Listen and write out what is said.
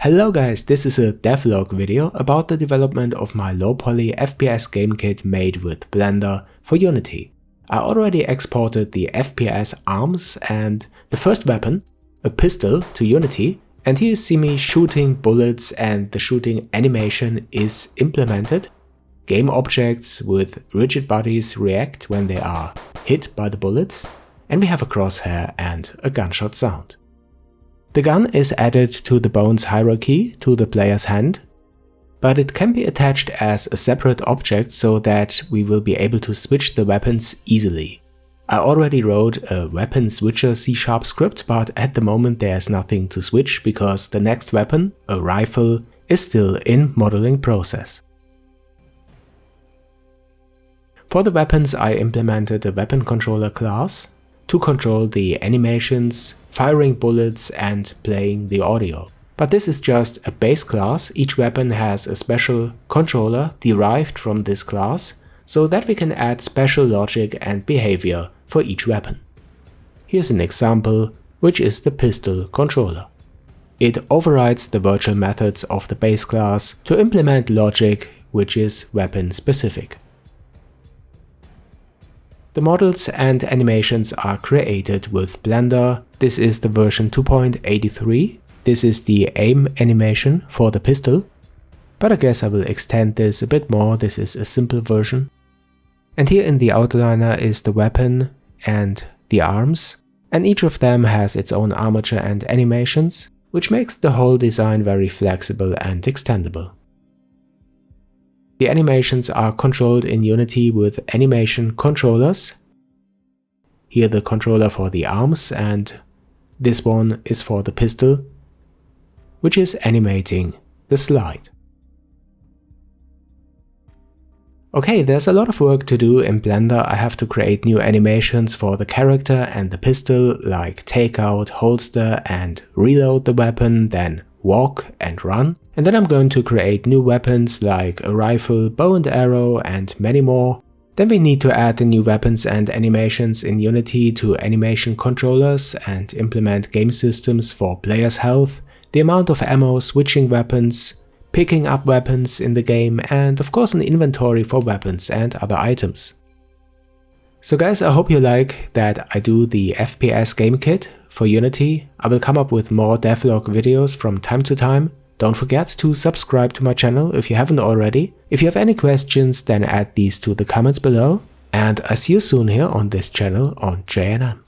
Hello guys, this is a devlog video about the development of my low-poly FPS game kit made with Blender for Unity. I already exported the FPS arms and the first weapon, a pistol, to Unity, and here you see me shooting bullets and the shooting animation is implemented. Game objects with rigid bodies react when they are hit by the bullets, and we have a crosshair and a gunshot sound. The gun is added to the bones hierarchy to the player's hand, but it can be attached as a separate object so that we will be able to switch the weapons easily. I already wrote a weapon switcher C# script, but at the moment there's nothing to switch because the next weapon, a rifle, is still in modeling process. For the weapons I implemented a weapon controller class to control the animations, firing bullets and playing the audio. But this is just a base class. Each weapon has a special controller derived from this class so that we can add special logic and behavior for each weapon. Here's an example, which is the pistol controller. It overrides the virtual methods of the base class to implement logic which is weapon specific. The models and animations are created with Blender. This is the version 2.83. This is the aim animation for the pistol, but I guess I will extend this a bit more. This is a simple version. And here in the outliner is the weapon and the arms, and each of them has its own armature and animations, which makes the whole design very flexible and extendable. The animations are controlled in Unity with animation controllers. Here the controller for the arms and this one is for the pistol, which is animating the slide. Okay, there's a lot of work to do in Blender. I have to create new animations for the character and the pistol, like take out, holster and reload the weapon, then walk and run. And then I'm going to create new weapons like a rifle, bow and arrow and many more. Then we need to add the new weapons and animations in Unity to animation controllers and implement game systems for players' health, the amount of ammo, switching weapons, picking up weapons in the game, and of course an inventory for weapons and other items. So guys, I hope you like that I do the FPS game kit for Unity. I will come up with more devlog videos from time to time. Don't forget to subscribe to my channel if you haven't already. If you have any questions, then add these to the comments below. And I see you soon here on this channel on Jayanam.